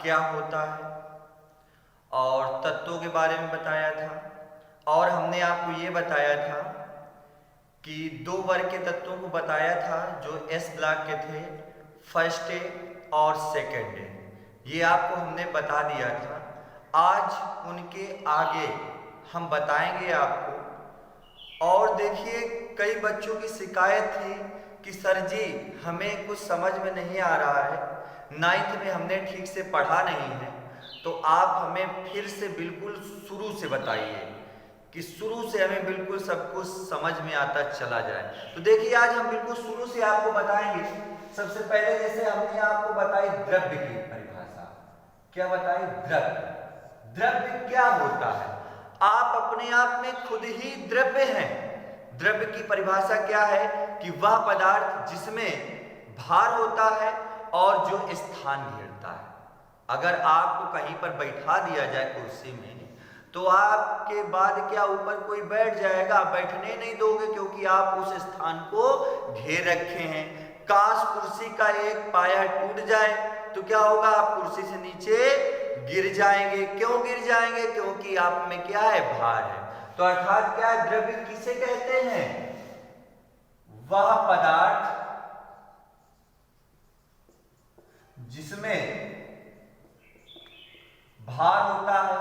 क्या होता है और तत्वों के बारे में बताया था। और हमने आपको ये बताया था कि 2 वर्ग के तत्वों को बताया था जो एस ब्लॉक के थे, फर्स्ट डे और सेकेंड डे। ये आपको हमने बता दिया था। आज उनके आगे हम बताएंगे आपको। और देखिए, कई बच्चों की शिकायत थी कि सर जी हमें कुछ समझ में नहीं आ रहा है, 9th में हमने ठीक से पढ़ा नहीं है, तो आप हमें फिर से बिल्कुल शुरू से बताइए कि शुरू से हमें बिल्कुल सब कुछ समझ में आता चला जाए। तो देखिए, आज हम बिल्कुल शुरू से आपको बताएंगे। सबसे पहले जैसे हमने आपको बताई द्रव्य की परिभाषा। क्या बताई? द्रव्य। द्रव्य क्या होता है? आप अपने आप में खुद ही द्रव्य हैं। द्रव्य की परिभाषा क्या है कि वह पदार्थ जिसमें भार होता है और जो स्थान घेरता है। अगर आपको कहीं पर बैठा दिया जाए कुर्सी में, तो आपके बाद क्या ऊपर कोई बैठ जाएगा? बैठने नहीं दोगे, क्योंकि आप उस स्थान को घेर रखे हैं। काश कुर्सी का एक पाया टूट जाए तो क्या होगा? आप कुर्सी से नीचे गिर जाएंगे। क्यों गिर जाएंगे? क्योंकि आप में क्या है? भार है। तो अर्थात क्या है? द्रव्य किसे कहते हैं? वह पदार्थ जिसमें भार होता है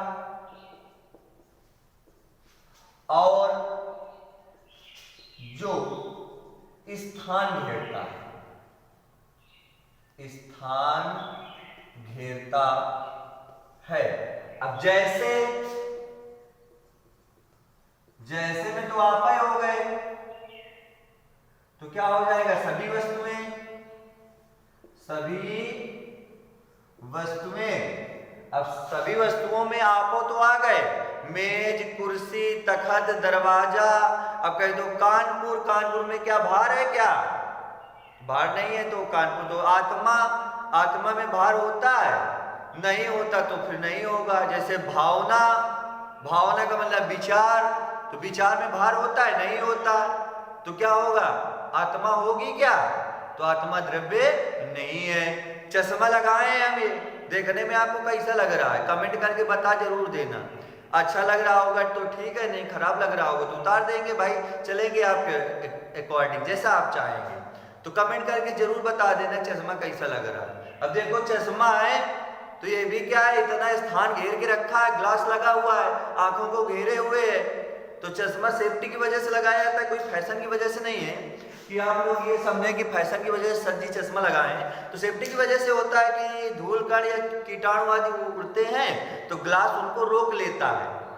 और जो स्थान घेरता है। स्थान घेरता है। अब जैसे में तो आप ही हो गए, तो क्या हो जाएगा? सभी वस्तुएं। अब सभी वस्तुओं में आपो तो आ गए, मेज, कुर्सी, तखत, दरवाजा। अब कह दो कानपुर में क्या भार है? क्या भार नहीं है? तो कानपुर। तो आत्मा में भार होता है? नहीं होता, तो फिर नहीं होगा। जैसे भावना का मतलब विचार, तो विचार में भार होता है? नहीं होता, तो क्या होगा? आत्मा होगी क्या? तो आत्मा द्रव्य नहीं है। चश्मा लगाए हैं हम, ये देखने में आपको कैसा लग रहा है? कमेंट करके बता जरूर देना। अच्छा लग रहा होगा तो ठीक है, नहीं खराब लग रहा होगा तो उतार देंगे भाई, चलेंगे आपके अकॉर्डिंग जैसा आप चाहेंगे। तो कमेंट करके जरूर बता देना चश्मा कैसा लग रहा है। अब देखो, चश्मा है तो ये भी क्या है? इतना स्थान घेर के रखा है, ग्लास लगा हुआ है, आंखों को घेरे हुए है। तो चश्मा सेफ्टी की वजह से लगाया जाता है, कोई फैशन की वजह से नहीं है कि आप लोग ये समझें कि फैशन की वजह से सर जी चश्मा लगाएं। तो सेफ्टी की वजह से होता है कि धूल कण या कीटाणु आदि उड़ते हैं तो ग्लास उनको रोक लेता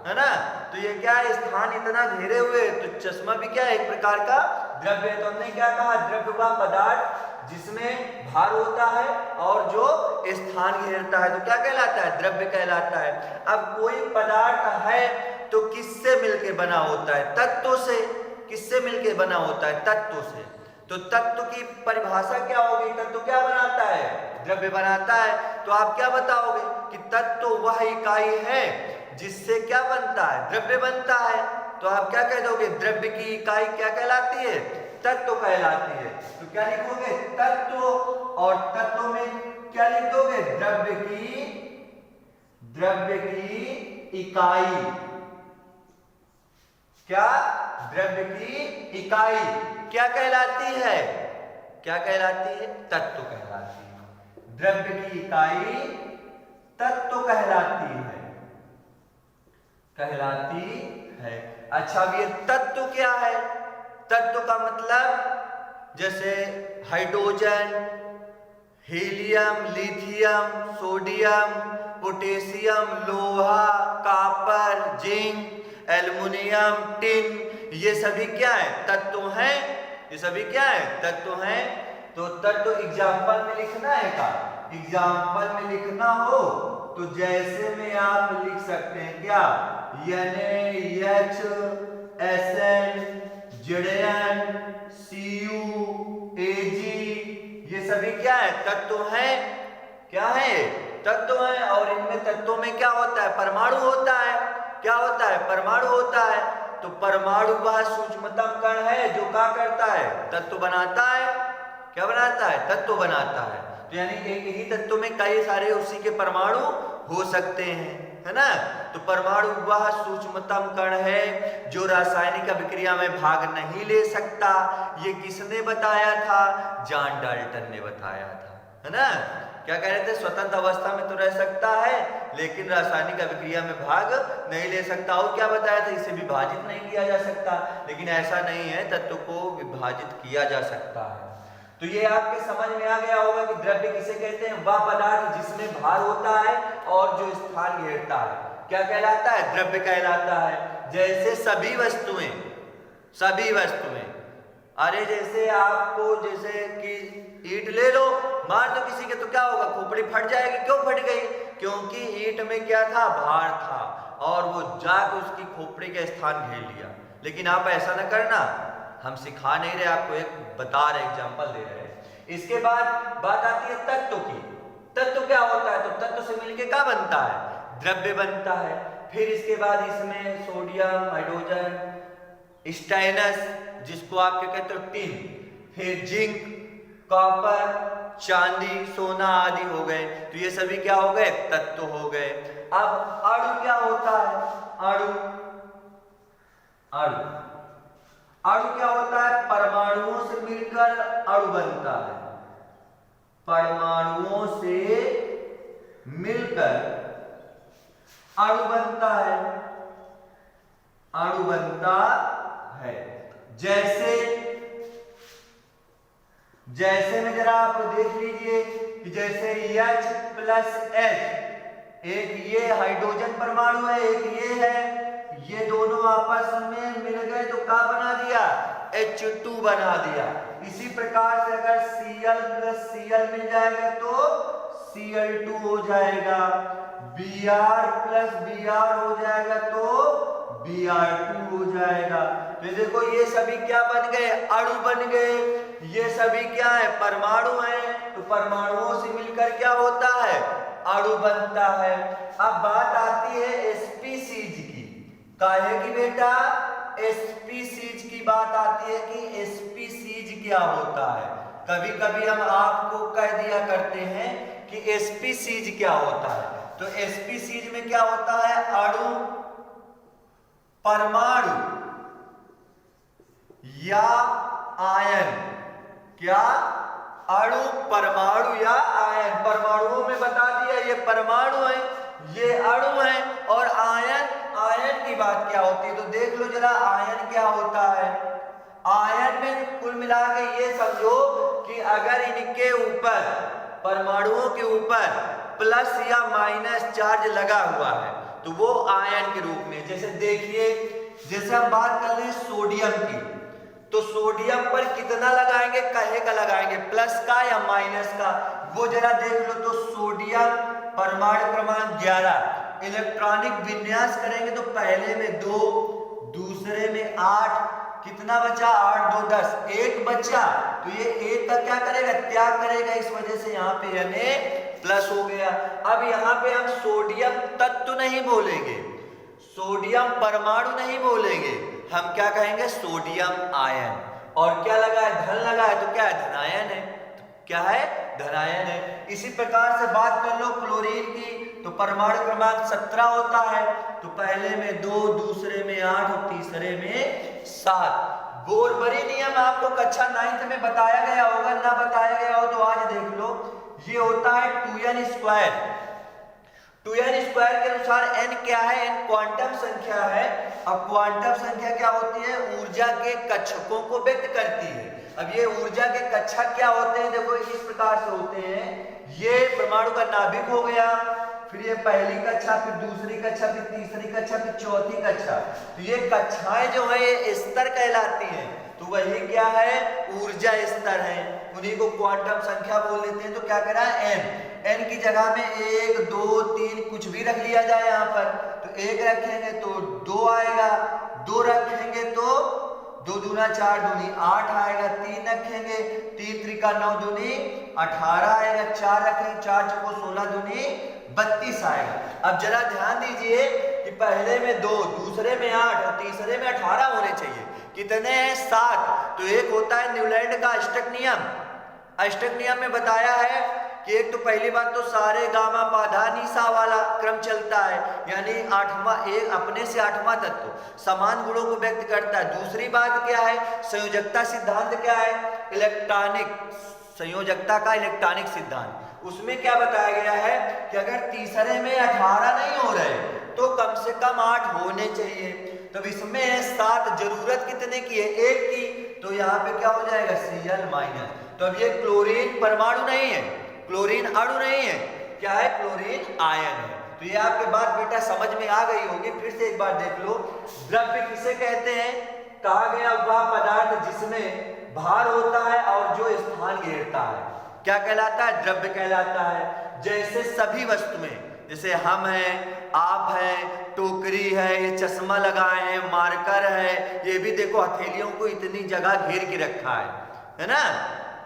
है ना। तो ये क्या है? स्थान इतना घेरे हुए, तो चश्मा भी क्या है? एक प्रकार का द्रव्य है। तो हमने क्या कहा? द्रव्य वह पदार्थ जिसमें भार होता है और जो स्थान घेरता है, तो क्या कहलाता है? द्रव्य कहलाता है। अब कोई पदार्थ है तो किससे मिलकर बना होता है? तत्व से। किससे मिलकर बना होता है? तत्व से। तो तत्व की परिभाषा क्या होगी? तत्व क्या बनाता है? द्रव्य बनाता है। तो आप क्या बताओगे कि तत्व वह इकाई है जिससे क्या बनता है? द्रव्य बनता है। तो आप क्या कह दोगे? द्रव्य की इकाई क्या कहलाती है? तत्व कहलाती है। तो क्या लिखोगे? तत्व। और तत्व में क्या लिख दोगे? द्रव्य की इकाई। क्या? द्रव्य की इकाई क्या कहलाती है? क्या कहलाती है? तत्व कहलाती है। द्रव्य की इकाई तत्व कहलाती है। अच्छा, अब ये तत्व क्या है? तत्व का मतलब जैसे hydrogen, helium, lithium, sodium, potassium, लोहा, कॉपर, जिंक, एल्युमिनियम, टिन, ये सभी क्या है? तत्व हैं। ये सभी क्या है? तत्व हैं। तो तत्व एग्जाम्पल में लिखना है का? एग्जाम्पल में लिखना हो तो जैसे में आप लिख सकते हैं क्या? NaHSN, Zn, CuAg, ये सभी क्या है? तत्व हैं। क्या है? तत्व हैं। और इनमें तत्वों में क्या होता है? परमाणु होता है। क्या होता है? परमाणु होता है। तो परमाणु वह सूक्ष्मतम कण है जो क्या करता है? तत्व बनाता है। क्या बनाता है? तत्व बनाता है। तो यानी एक ही तत्व में कई सारे उसी के परमाणु हो सकते हैं, है ना। तो परमाणु वह सूक्ष्मतम कण है जो रासायनिक अभिक्रिया में भाग नहीं ले सकता। ये किसने बताया था? जॉन डाल्टन ने बताया था, है ना। क्या कह रहे थे? स्वतंत्र अवस्था में तो रह सकता है लेकिन रासायनिक अभिक्रिया में भाग नहीं ले सकता। और क्या बताया था? इसे विभाजित नहीं किया जा सकता। लेकिन ऐसा नहीं है, तत्व को विभाजित किया जा सकता है। तो ये आपके समझ में आ गया होगा कि द्रव्य किसे कहते हैं? वह पदार्थ जिसमें भार होता है और जो स्थान घेरता है क्या कहलाता है? द्रव्य कहलाता है। जैसे सभी वस्तुएं, अरे जैसे आपको जैसे कि ईंट ले लो, मार दो किसी के तो क्या होगा? खोपड़ी फट जाएगी। क्यों फट गई? क्योंकि ईंट में क्या था? भार था और वो जाकर उसकी खोपड़ी का स्थान घेर लिया। लेकिन आप ऐसा ना करना, हम सिखा नहीं रहे आपको, एक बता रहे, एग्जाम्पल दे रहे हैं। इसके बाद बात आती है तत्व की। तत्व क्या होता है? तो तत्व से मिलके क्या बनता है? द्रव्य बनता है। फिर इसके बाद इसमें सोडियम, हाइड्रोजन, स्टेनस जिसको आप क्या कहते हो? टिन, फिर जिंक, कॉपर, चांदी, सोना आदि हो गए। तो ये सभी क्या हो गए? तत्व हो गए। अब अणु क्या होता है? अणु क्या होता है? परमाणुओं से मिलकर अणु बनता है। परमाणुओं से मिलकर अणु बनता है। जैसे में जरा आप देख लीजिए कि जैसे H+H, एक ये हाइड्रोजन परमाणु है, एक ये है, ये दोनों आपस में मिल गए तो क्या बना दिया? H2 बना दिया। इसी प्रकार से अगर Cl+Cl मिल जाएगा तो Cl2 हो जाएगा, Br+Br हो जाएगा तो Br2 हो जाएगा। तो देखो ये सभी क्या बन गए? अणु बन गए। ये सभी क्या है? परमाणु है। तो परमाणुओं से मिलकर क्या होता है? अणु बनता है। अब बात आती है स्पीशीज की। काहे की बेटा? स्पीशीज की बात आती है कि स्पीशीज क्या होता है। कभी कभी हम आपको कह दिया करते हैं कि स्पीशीज क्या होता है। तो स्पीशीज में क्या होता है? अणु, परमाणु या आयन। क्या? अणु, परमाणु या आयन। परमाणुओं में बता दिया ये परमाणु है, ये अणु है। और आयन की बात क्या होती है? तो देख लो जरा, आयन क्या होता है? आयन में कुल मिला के ये समझो कि अगर इनके ऊपर, परमाणुओं के ऊपर प्लस या माइनस चार्ज लगा हुआ है तो वो आयन के रूप में। जैसे देखिए, जैसे हम बात कर रहे हैं सोडियम की, तो सोडियम पर कितना लगाएंगे? कहे का लगाएंगे, प्लस का या माइनस का? वो जरा देख लो। तो सोडियम परमाणु क्रमांक 11, इलेक्ट्रॉनिक विन्यास करेंगे तो पहले में 2, दूसरे में 8, कितना बचा? 8 2 10, 1 बचा। तो ये 1 का क्या करेगा? त्याग करेगा। इस वजह से यहाँ पे प्लस हो गया। अब यहाँ पे हम सोडियम तत्व नहीं बोलेंगे, सोडियम परमाणु नहीं बोलेंगे, हम क्या कहेंगे? Sodium ion. और क्या लगा है? धन लगा है तो क्या है? धनायन है। क्या है? धनायन है। इसी प्रकार से बात कर लो क्लोरीन की, तो परमाणु क्रमांक 17 होता है। तो पहले में 2, दूसरे में 8 और तीसरे में 7। बोरबरी नियम आपको कक्षा 9th में बताया गया होगा, ना बताया गया हो तो आज देख लो। ये होता है 2n²। 2n² के अनुसार n क्या है? n क्वांटम संख्या है। अब क्वांटम संख्या क्या होती है? ऊर्जा के कक्षकों को व्यक्त करती है। अब ये ऊर्जा के कक्षक क्या होते हैं? देखो इस प्रकार से होते हैं। ये परमाणु का नाभिक हो गया, फिर ये पहली कक्षा, फिर दूसरी कक्षा, फिर तीसरी कक्षा, फिर चौथी कक्षा। तो ये कक्षाएं जो है ये स्तर कहलाती हैं। तो वही क्या है? ऊर्जा स्तर है। उन्हीं को क्वांटम संख्या बोल लेते हैं। तो क्या करा है? n की जगह में 1 2 3 कुछ भी रख लिया जाए यहाँ पर। तो 1 रखेंगे तो 2 आएगा, 2 रखेंगे तो 2 दूना 4 दूनी 8 आएगा, 3 रखेंगे 3 त्रिका 9 दूनी 18 आएगा, 4 रखेंगे 4 चौको 16 दूनी 32 आएगा। अब जरा ध्यान दीजिए कि पहले में 2, दूसरे में 8 और तीसरे में 18 होने चाहिए। कितने हैं? 7। तो एक होता है न्यूलैंड का अष्टक नियम। अष्टक नियम में बताया है कि एक तो पहली बात तो सारे गामा पाधा निशा वाला क्रम चलता है, यानी आठवां एक अपने से आठवां तत्व समान गुणों को व्यक्त करता है। दूसरी बात क्या है, संयोजकता सिद्धांत क्या है, इलेक्ट्रॉनिक संयोजकता का इलेक्ट्रॉनिक सिद्धांत। उसमें क्या बताया गया है कि अगर तीसरे में 18 नहीं हो रहे तो कम से कम 8 होने चाहिए। तो इसमें 7 जरूरत कितने की है, 1 की, तो यहाँ पे क्या हो जाएगा Cl माइनस। तो अब ये क्लोरीन परमाणु नहीं है, क्लोरीन अणु नहीं है, क्या है, क्लोरीन आयन है। तो ये आपके बात बेटा समझ में आ गई होगी। फिर से एक बार देख लो, द्रव्य किसे कहते हैं, कहा गया वह पदार्थ जिसमें भार होता है और जो स्थान घेरता है, क्या कहलाता है, द्रव्य कहलाता है। जैसे सभी वस्तुएं, जैसे हम हैं, आप हैं, टोकरी है, ये चश्मा लगाए हैं, मार्कर है, ये भी देखो हथेलियों को इतनी जगह घेर के रखा है ना।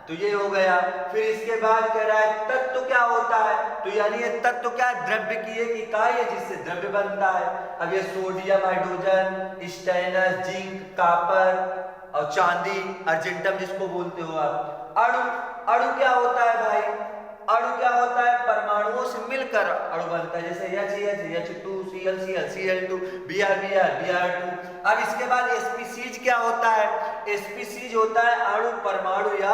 तो ये हो गया। फिर इसके बाद कह रहा है तत्व क्या होता है, तो यानी ये तत्व क्या, द्रव्य की एक इकाई है जिससे द्रव्य बनता है। अब ये sodium, hydrogen, stannous, zinc, copper और चांदी, अर्जेंटम जिसको बोलते हो आप। अणु, अणु क्या होता है भाई, अणु क्या होता है, परमाणुओं से मिलकर अणु बनता है, जैसे H2, Cl, Cl2, Br, Br2। अब इसके बाद स्पीसीज क्या होता है, स्पीसीज होता है अणु, परमाणु या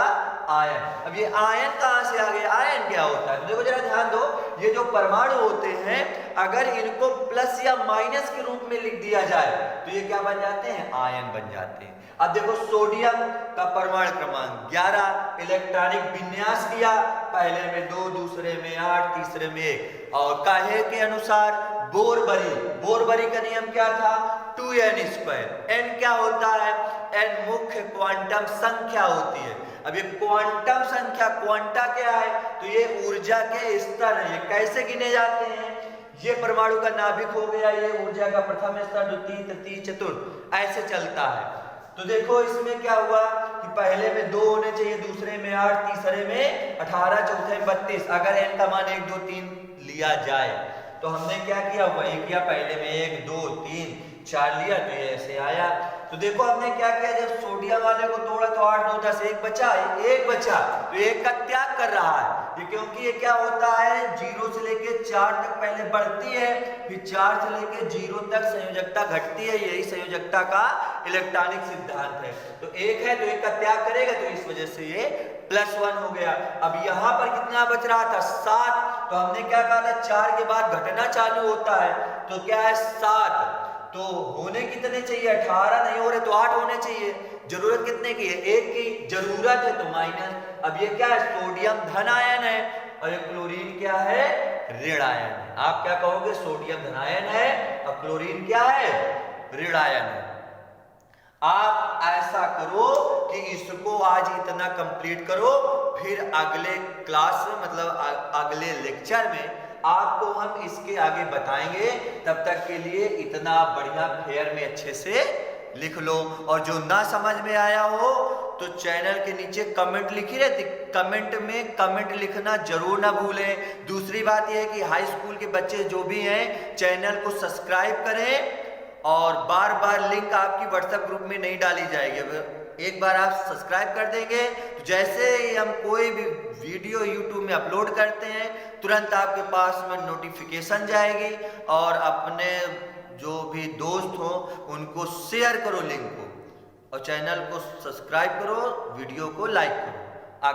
आयन। अब ये आयन कहां से आ गए, आयन क्या होता है, देखो जरा ध्यान दो, ये जो परमाणु होते हैं अगर इनको प्लस या माइनस के रूप में लिख दिया जाए तो ये क्या बन जाते हैं, आयन बन जाते हैं। अब देखो सोडियम का परमाणु क्रमांक 11, इलेक्ट्रॉनिक विन्यास किया, पहले में 2, दूसरे में 8, तीसरे में 1। और काहे के अनुसार बोरबरी, बोरबरी का नियम क्या था, 2n²। n क्या होता है, n मुख्य क्वांटम संख्या होती है। अब ये क्वांटम संख्या, क्वांटा क्या है, तो ये ऊर्जा के स्तर है। ये कैसे गिने जाते हैं, ये परमाणु का नाभिक हो गया, ये ऊर्जा का प्रथम स्तर, द्वितीय, तृतीय, चतुर्थ, ऐसे चलता है। तो देखो इसमें क्या हुआ कि पहले में 2 होने चाहिए, दूसरे में 8, तीसरे में 18, चौथे में 32। अगर n का मान 1, 2, 3 लिया जाए तो हमने क्या किया, वही किया, पहले में 1, 2, 3, 4 लिया तो ये ऐसे आया। तो देखो हमने क्या किया, जब सोडियम वाले को तोड़ा तो 8, 2, 10, 1 बचा, 1 बचा, तो 1 का त्याग कर रहा है ये, क्योंकि ये क्या होता है, 0 से लेके 4 तक पहले बढ़ती है, फिर 4 से लेके 0 तक संयोजकता घटती है। यही संयोजकता का इलेक्ट्रॉनिक सिद्धांत है। तो 1 है तो 1 का त्याग करेगा, तो इस वजह से ये +1 हो गया। अब यहाँ पर कितना बच रहा था, 7। तो हमने क्या कहा था, 4 के बाद घटना चालू होता है, तो क्या है 7। तो होने कितने चाहिए, 18 नहीं हो रहे तो 8 होने चाहिए। जरूरत कितने की है, 1 की जरूरत है तो माइनस। अब ये क्या है, सोडियम धन आयन है और ये क्लोरीन क्या है, ऋण आयन है। आप क्या कहोगे, सोडियम धन आयन है और क्लोरीन क्या है, ऋण आयन है। आप ऐसा करो कि इसको आज इतना कंप्लीट करो, फिर अगले क्लास में मतलब अगले लेक्चर में आपको हम इसके आगे बताएंगे। तब तक के लिए इतना बढ़िया फेयर में अच्छे से लिख लो। और जो ना समझ में आया हो तो चैनल के नीचे कमेंट लिखी रहती, कमेंट में कमेंट लिखना जरूर ना भूलें। दूसरी बात यह है कि हाई स्कूल के बच्चे जो भी हैं चैनल को सब्सक्राइब करें, और बार बार लिंक आपकी व्हाट्सएप ग्रुप में नहीं डाली जाएगी। एक बार आप सब्सक्राइब कर देंगे तो जैसे ही हम कोई भी वीडियो यूट्यूब में अपलोड करते हैं तुरंत आपके पास में नोटिफिकेशन जाएगी, और अपने जो भी दोस्त हो उनको शेयर करो लिंक को, और चैनल को सब्सक्राइब करो, वीडियो को लाइक करो।